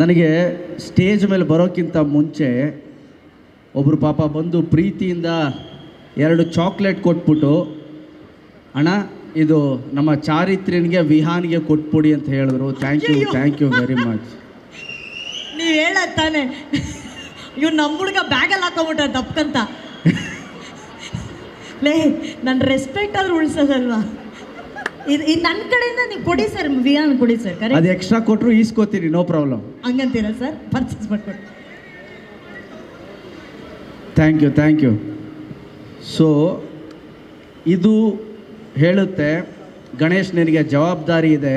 ನನಗೆ ಸ್ಟೇಜ್ ಮೇಲೆ ಬರೋಕ್ಕಿಂತ ಮುಂಚೆ ಒಬ್ಬರು ಪಾಪ ಬಂದು ಪ್ರೀತಿಯಿಂದ 2 ಚಾಕ್ಲೇಟ್ ಕೊಟ್ಬಿಟ್ಟು, ಅಣ್ಣ ಇದು ನಮ್ಮ ಚಾರಿತ್ರ್ಯನಿಗೆ ವಿಹಾನ್ಗೆ ಕೊಟ್ಬಿಡಿ ಅಂತ ಹೇಳಿದ್ರು. Thank you very much. ನೀವು ಹೇಳತ್ತಾನೆ ಇವ್ನು ನಮ್ಮ ಹುಡುಗ ಬ್ಯಾಗಲ್ಲಿ ಹಾಕೊಂಬಿಟ್ಟ ದಪ್ಕಂತ. ಲೇ ನನ್ನ ರೆಸ್ಪೆಕ್ಟ್ ಆದ್ರೂ ಉಳಿಸೋದಲ್ವಾ? ಇದು ನನ್ನ ಕಡೆಯಿಂದ ನೀವು ಕೊಡಿ ಸರ್, ವಿಹಾನ್ ಕೊಡಿ ಸರ್. ಕರೆಕ್ಟ್, ಅದು ಎಕ್ಸ್ಟ್ರಾ ಕೊಟ್ಟರು ಈಸ್ಕೋತೀನಿ, ನೋ ಪ್ರಾಬ್ಲಮ್. ಹಂಗಂತೀರಾ ಸರ್? ಪರ್ಚೇಸ್ ಮಾಡ್ಕೊಡಿ. Thank you. ಸೊ ಇದು ಹೇಳುತ್ತೆ, ಗಣೇಶ್ ನಿನಗೆ ಜವಾಬ್ದಾರಿ ಇದೆ,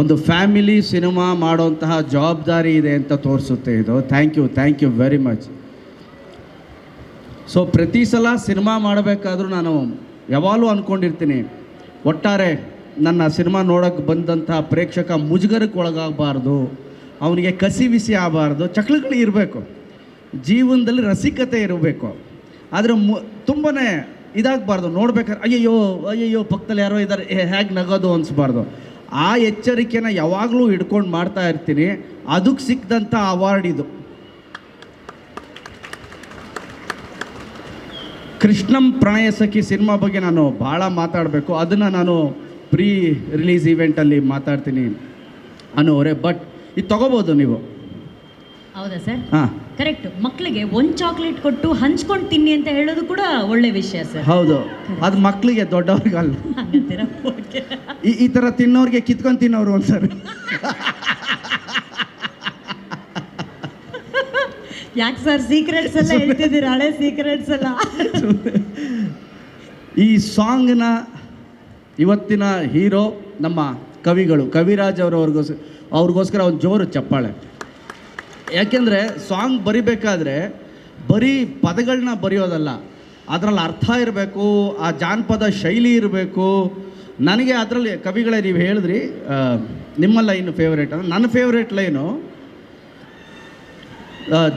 ಒಂದು ಫ್ಯಾಮಿಲಿ ಸಿನಿಮಾ ಮಾಡೋಂತಹ ಜವಾಬ್ದಾರಿ ಇದೆ ಅಂತ ತೋರಿಸುತ್ತೆ ಇದು. Thank you very much. So ಪ್ರತಿ ಸಲ ಸಿನಿಮಾ ಮಾಡಬೇಕಾದ್ರೂ ನಾನು ಯಾವಾಗಲೂ ಅಂದ್ಕೊಂಡಿರ್ತೀನಿ, ಒಟ್ಟಾರೆ ನನ್ನ ಸಿನಿಮಾ ನೋಡೋಕ್ಕೆ ಬಂದಂತಹ ಪ್ರೇಕ್ಷಕ ಮುಜುಗರಕ್ಕೆ ಒಳಗಾಗಬಾರ್ದು, ಅವನಿಗೆ ಕಸಿವಿಸಿ ಆಗಬಾರ್ದು, ಚಕ್ಲುಗಳು ಇರಬೇಕು, ಜೀವನದಲ್ಲಿ ರಸಿಕತೆ ಇರಬೇಕು. ಆದರೆ ತುಂಬಾ ಇದಾಗಬಾರ್ದು, ನೋಡ್ಬೇಕಾದ್ರೆ ಅಯ್ಯಯ್ಯೋ ಪಕ್ಕದಲ್ಲಿ ಯಾರೋ ಇದ್ದಾರೆ ಹೇಗೆ ನಗೋದು ಅನಿಸ್ಬಾರ್ದು. ಆ ಎಚ್ಚರಿಕೆನ ಯಾವಾಗಲೂ ಹಿಡ್ಕೊಂಡು ಮಾಡ್ತಾ ಇರ್ತೀನಿ. ಅದಕ್ಕೆ ಸಿಕ್ಕಿದಂಥ ಅವಾರ್ಡ್ ಇದು. ಕೃಷ್ಣಂ ಪ್ರಣಯ ಸಖಿ ಸಿನಿಮಾ ಬಗ್ಗೆ ನಾನು ಭಾಳ ಮಾತಾಡಬೇಕು, ಅದನ್ನು ನಾನು ಪ್ರೀ ರಿಲೀಸ್ ಈವೆಂಟಲ್ಲಿ ಮಾತಾಡ್ತೀನಿ ಅನ್ನೋರೆ. ಬಟ್ ಇದು ತೊಗೋಬೋದು ನೀವು. ಹೌದಾ ಸರ್? ಹಾಂ, ಕರೆಕ್ಟ್. ಮಕ್ಕಳಿಗೆ 1 ಚಾಕ್ಲೇಟ್ ಕೊಟ್ಟು ಹಂಚ್ಕೊಂಡು ತಿನ್ನಿ ಅಂತ ಹೇಳೋದು ಕೂಡ ಒಳ್ಳೆ ವಿಷಯ ಸರ್. ಹೌದು, ಅದು ಮಕ್ಕಳಿಗೆ, ದೊಡ್ಡವ್ರಿಗಲ್ಲ. ಹಂಗಂತೀರಾ? ಓಕೆ. ಈ ಥರ ತಿನ್ನೋರಿಗೆ ಕಿತ್ಕೊಂಡು ತಿನ್ನೋರು ಒಂದ್ಸರಿ. ಯಾಕೆ ಸರ್ ಸೀಕ್ರೆಟ್ಸ್ ಎಲ್ಲ ಹೇಳ್ತಿದ್ದೀರಾ? ಹಳೆ ಸೀಕ್ರೆಟ್ಸ್ ಎಲ್ಲ. ಈ ಸಾಂಗ್ನ ಇವತ್ತಿನ ಹೀರೋ ನಮ್ಮ ಕವಿಗಳು, ಕವಿರಾಜ್ ಅವ್ರಿಗೋಸ್ಕರ ಒಂದು ಜೋರು ಚಪ್ಪಾಳೆ. ಯಾಕೆಂದರೆ ಸಾಂಗ್ ಬರಿಬೇಕಾದ್ರೆ ಬರೀ ಪದಗಳನ್ನ ಬರೆಯೋದಲ್ಲ, ಅದರಲ್ಲಿ ಅರ್ಥ ಇರಬೇಕು, ಆ ಜಾನಪದ ಶೈಲಿ ಇರಬೇಕು. ನನಗೆ ಅದರಲ್ಲಿ ಕವಿಗಳೇ ನೀವು ಹೇಳಿದ್ರಿ ನಿಮ್ಮ ಲೈನು ಫೇವ್ರೇಟ್ ಅಂದರೆ, ನನ್ನ ಫೇವ್ರೇಟ್ ಲೈನು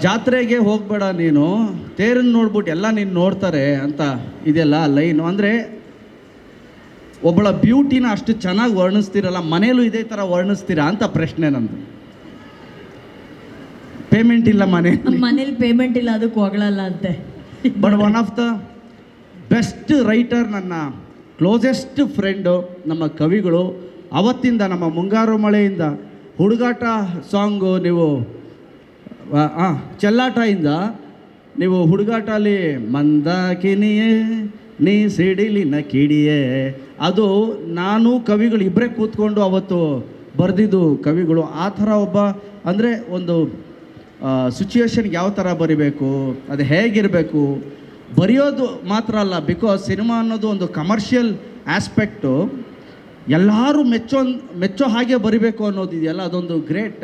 ಜಾತ್ರೆಗೆ ಹೋಗಬೇಡ ನೀನು, ತೇರನ್ನು ನೋಡ್ಬಿಟ್ಟು ಎಲ್ಲ ನೀನು ನೋಡ್ತಾರೆ ಅಂತ ಇದೆಲ್ಲ ಲೈನು. ಅಂದರೆ ಒಬ್ಬಳ ಬ್ಯೂಟಿನ ಅಷ್ಟು ಚೆನ್ನಾಗಿ ವರ್ಣಿಸ್ತೀರಲ್ಲ, ಮನೇಲೂ ಇದೇ ಥರ ವರ್ಣಿಸ್ತೀರಾ ಅಂತ ಪ್ರಶ್ನೆ ನಂದು. ಪೇಮೆಂಟ್ ಇಲ್ಲ ಮನೇಲಿ ಪೇಮೆಂಟ್ ಇಲ್ಲ, ಅದಕ್ಕೆ ಹೋಗಲ್ಲ ಅಂತೆ. But one of the best writer, ನನ್ನ ಕ್ಲೋಸೆಸ್ಟ್ ಫ್ರೆಂಡು, ನಮ್ಮ ಕವಿಗಳು. ಅವತ್ತಿಂದ ನಮ್ಮ ಮುಂಗಾರು ಮಳೆಯಿಂದ ಹುಡುಗಾಟ ಸಾಂಗು, ನೀವು ಚೆಲ್ಲಾಟದಿಂದ ನೀವು ಹುಡುಗಾಟಲ್ಲಿ ಮಂದಾಕಿನಿಯೇ ನೀ ಸಿಡಿಲಿನ ಕಿಡಿಯೇ, ಅದು ನಾನು ಕವಿಗಳು ಇಬ್ಬರೇ ಕೂತ್ಕೊಂಡು ಅವತ್ತು ಬರೆದಿದ್ದು ಕವಿಗಳು. ಆ ಥರ ಒಬ್ಬ ಅಂದರೆ ಒಂದು ಸಿಚುವೇಶನ್ಗೆ ಯಾವ ಥರ ಬರಿಬೇಕು, ಅದು ಹೇಗಿರಬೇಕು, ಬರೆಯೋದು ಮಾತ್ರ ಅಲ್ಲ, ಬಿಕಾಸ್ ಸಿನಿಮಾ ಅನ್ನೋದು ಒಂದು ಕಮರ್ಷಿಯಲ್ ಆಸ್ಪೆಕ್ಟು. ಎಲ್ಲರೂ ಮೆಚ್ಚೋ ಹಾಗೆ ಬರಿಬೇಕು ಅನ್ನೋದಿದೆಯಲ್ಲ, ಅದೊಂದು ಗ್ರೇಟ್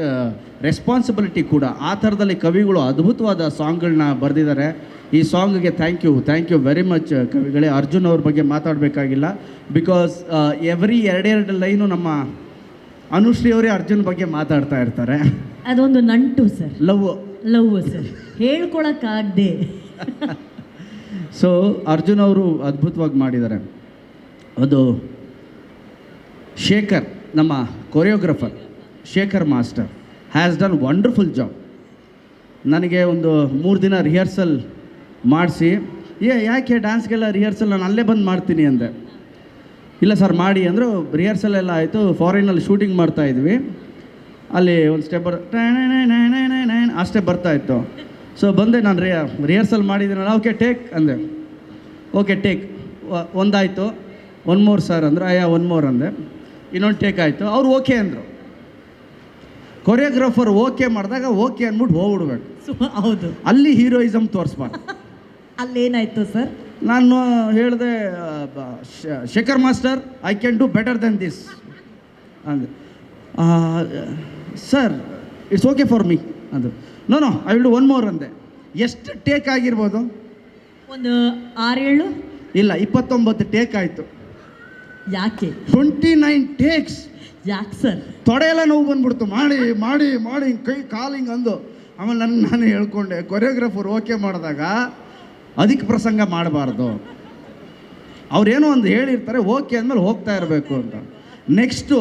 ರೆಸ್ಪಾನ್ಸಿಬಿಲಿಟಿ ಕೂಡ. ಆ ಥರದಲ್ಲಿ ಕವಿಗಳು ಅದ್ಭುತವಾದ ಸಾಂಗ್ಗಳನ್ನ ಬರೆದಿದ್ದಾರೆ. ಈ ಸಾಂಗ್ಗೆ ಥ್ಯಾಂಕ್ ಯು ವೆರಿ ಮಚ್ ಕವಿಗಳೇ. ಅರ್ಜುನ್ ಅವ್ರ ಬಗ್ಗೆ ಮಾತಾಡಬೇಕಾಗಿಲ್ಲ, ಬಿಕಾಸ್ ಎವ್ರಿ 2 ಲೈನು ನಮ್ಮ ಅನುಶ್ರೀ ಅವರೇ ಅರ್ಜುನ್ ಬಗ್ಗೆ ಮಾತಾಡ್ತಾ ಇರ್ತಾರೆ. ಅದೊಂದು ನಂಟು ಸರ್, ಲವ್ ಸರ್, ಹೇಳ್ಕೊಳಕ್ಕಾಗದೆ. ಸೊ ಅರ್ಜುನ್ ಅವರು ಅದ್ಭುತವಾಗಿ ಮಾಡಿದ್ದಾರೆ. ಅದು ಶೇಖರ್, ನಮ್ಮ choreographer Shekhar master has done wonderful job. ನನಗೆ ಒಂದು 3 ದಿನ ರಿಹರ್ಸಲ್ ಮಾಡಿಸಿ, ಯಾಕೆ ಡ್ಯಾನ್ಸ್ಗೆಲ್ಲ ರಿಹರ್ಸಲ್ ನಾನು ಅಲ್ಲೇ ಬಂದು ಮಾಡ್ತೀನಿ ಅಂದೆ. ಇಲ್ಲ ಸರ್ ಮಾಡಿ ಅಂದರು. ರಿಹರ್ಸಲ್ ಎಲ್ಲ ಆಯಿತು, ಫಾರಿನಲ್ಲಿ ಶೂಟಿಂಗ್ ಮಾಡ್ತಾಯಿದ್ವಿ. ಅಲ್ಲಿ ಒಂದು ಸ್ಟೆಪ್ ಆ ಸ್ಟೆಪ್ ಬರ್ತಾಯಿತ್ತು. ಸೊ ಬಂದೆ, ನಾನು ರಿಹರ್ಸಲ್ ಮಾಡಿದ್ದೀನಲ್ಲ, ಓಕೆ ಟೇಕ್ ಅಂದೆ. ಓಕೆ ಟೇಕ್ ಒಂದಾಯಿತು. 1 more ಸರ್ ಅಂದರು. 1 more ಅಂದೆ. ಇನ್ನೊಂದು ಟೇಕ್ ಆಯಿತು. ಅವ್ರು ಓಕೆ ಅಂದರು. ಕೊರಿಯೋಗ್ರಾಫರ್ ಓಕೆ ಮಾಡಿದಾಗ ಓಕೆ ಅಂದ್ಬಿಟ್ಟು ಹೋಗ್ಬಿಡ್ಬೇಕು. ಹೌದು, ಅಲ್ಲಿ ಹೀರೋಯಿಸಮ್ ತೋರಿಸ್ಬಾರ್ದು. ಅಲ್ಲೇನಾಯಿತು ಸರ್? ನಾನು ಹೇಳಿದೆ, Shekhar master I can do better than this ಅಂದೆ. Sir it's okay for me ಅಂದರು. No I will do 1 more ಅಂದೆ. ಎಷ್ಟು ಟೇಕ್ ಆಗಿರ್ಬೋದು? ಒಂದು 6-7 ಇಲ್ಲ, 29 ಟೇಕ್ ಆಯಿತು. ಯಾಕೆ? 29 ಟೇಕ್ಸ್. ಯಾಕೆ ಸರ್? ತೊಡೆಯೆಲ್ಲ ನೋವು ಬಂದ್ಬಿಡ್ತು. ಮಾಡಿ ಕೈ ಕಾಲಿಂಗ್ ಅಂದು. ಆಮೇಲೆ ನಾನು ಹೇಳ್ಕೊಂಡೆ, ಕೊರಿಯೋಗ್ರಾಫರ್ ಓಕೆ ಮಾಡಿದಾಗ ಅದಕ್ಕೆ ಪ್ರಸಂಗ ಮಾಡಬಾರ್ದು, ಅವ್ರೇನೋ ಒಂದು ಹೇಳಿರ್ತಾರೆ, ಓಕೆ ಅಂದಮೇಲೆ ಹೋಗ್ತಾ ಇರಬೇಕು ಅಂತ. ನೆಕ್ಸ್ಟ್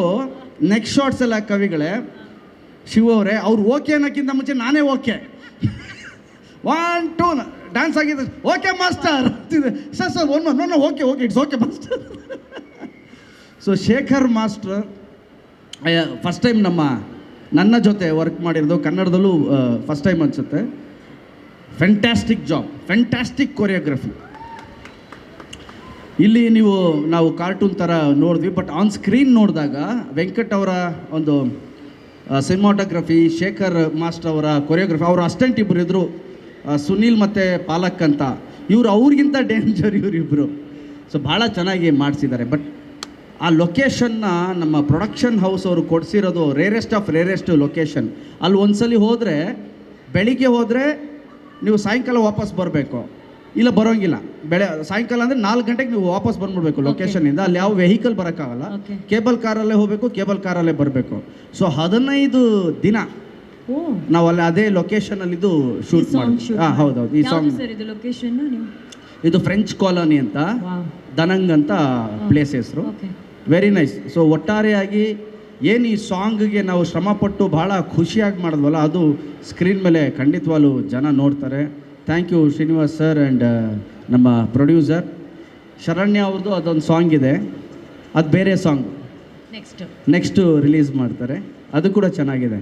ಶಾರ್ಟ್ಸ್ ಎಲ್ಲ ಕವಿಗಳೇ, ಶಿವ ಅವರೇ ಅವ್ರು ಓಕೆ ಅನ್ನೋಕ್ಕಿಂತ ಮುಂಚೆ ನಾನೇ ಓಕೆ 1 2 ಡ್ಯಾನ್ಸ್ ಆಗಿದೆ okay master sir sir one no okay it's okay master. So Shekhar master first time ನನ್ನ ಜೊತೆ ವರ್ಕ್ ಮಾಡಿರೋದು ಕನ್ನಡದಲ್ಲೂ ಫಸ್ಟ್ ಟೈಮ್ ಅನಿಸುತ್ತೆ. Fantastic job, fantastic choreography. ಇಲ್ಲಿ ನಾವು ಕಾರ್ಟೂನ್ ಥರ ನೋಡಿದ್ವಿ, ಬಟ್ ಆನ್ ಸ್ಕ್ರೀನ್ ನೋಡಿದಾಗ ವೆಂಕಟ್ ಅವರ ಒಂದು ಸಿನಿಮಾಟೋಗ್ರಫಿ, ಶೇಖರ್ ಮಾಸ್ಟರ್ ಅವರ ಕೊರಿಯೋಗ್ರಫಿ, ಅವರ ಅಸಿಸ್ಟೆಂಟ್ ಇಬ್ಬರು ಇದ್ದರು, ಸುನೀಲ್ ಮತ್ತು ಪಾಲಕ್ ಅಂತ. ಅವ್ರಿಗಿಂತ ಡೇಂಜರ್ ಇವರಿಬ್ಬರು. ಸೊ ಭಾಳ ಚೆನ್ನಾಗಿ ಮಾಡಿಸಿದ್ದಾರೆ. ಬಟ್ ಆ ಲೊಕೇಶನ್ನ ನಮ್ಮ ಪ್ರೊಡಕ್ಷನ್ ಹೌಸ್ ಅವರು ಕೊಡಿಸಿರೋದು ರೇರೆಸ್ಟ್ ಆಫ್ ರೇರೆಸ್ಟ್ ಲೊಕೇಶನ್. ಅಲ್ಲಿ ಒಂದ್ಸಲಿ ಹೋದರೆ, ಬೆಳಿಗ್ಗೆ ಹೋದರೆ ನೀವು ಸಾಯಂಕಾಲ ವಾಪಸ್ ಬರಬೇಕು, ಇಲ್ಲ ಬರೋಂಗಿಲ್ಲ. ಸಾಯಂಕಾಲ ಅಂದರೆ 4 ಗಂಟೆಗೆ ನೀವು ವಾಪಸ್ ಬಂದ್ಬಿಡ್ಬೇಕು ಲೊಕೇಶನ್ನಿಂದ. ಅಲ್ಲಿ ಯಾವ ವೆಹಿಕಲ್ ಬರೋಕ್ಕಾಗಲ್ಲ, ಕೇಬಲ್ ಕಾರಲ್ಲೇ ಹೋಗಬೇಕು, ಕೇಬಲ್ ಕಾರಲ್ಲೇ ಬರಬೇಕು. ಸೊ 15 ದಿನ ನಾವು ಅಲ್ಲಿ ಅದೇ ಲೊಕೇಶನಲ್ಲಿದ್ದು ಶೂಟ್ ಮಾಡಿ. ಹೌದೌದು. ಈ ಸಾಂಗ್ ಇದು ಫ್ರೆಂಚ್ ಕಾಲೋನಿ ಅಂತ, ದನಂಗ್ ಅಂತ ಪ್ಲೇಸ್ ಹೆಸರು. Very nice. ಸೊ ಒಟ್ಟಾರೆಯಾಗಿ ಏನು ಈ ಸಾಂಗ್ಗೆ ನಾವು ಶ್ರಮಪಟ್ಟು ಭಾಳ ಖುಷಿಯಾಗಿ ಮಾಡಿದ್ವಲ್ಲ, ಅದು ಸ್ಕ್ರೀನ್ ಮೇಲೆ ಖಂಡಿತವಾಗ್ಲೂ ಜನ ನೋಡ್ತಾರೆ. Thank you Srinivas sir and ನಮ್ಮ ಪ್ರೊಡ್ಯೂಸರ್ ಶರಣ್ಯ ಅವ್ರದ್ದು ಅದೊಂದು ಸಾಂಗ್ ಇದೆ, ಅದು ಬೇರೆ ಸಾಂಗ್ ನೆಕ್ಸ್ಟು ರಿಲೀಸ್ ಮಾಡ್ತಾರೆ, ಅದು ಕೂಡ ಚೆನ್ನಾಗಿದೆ.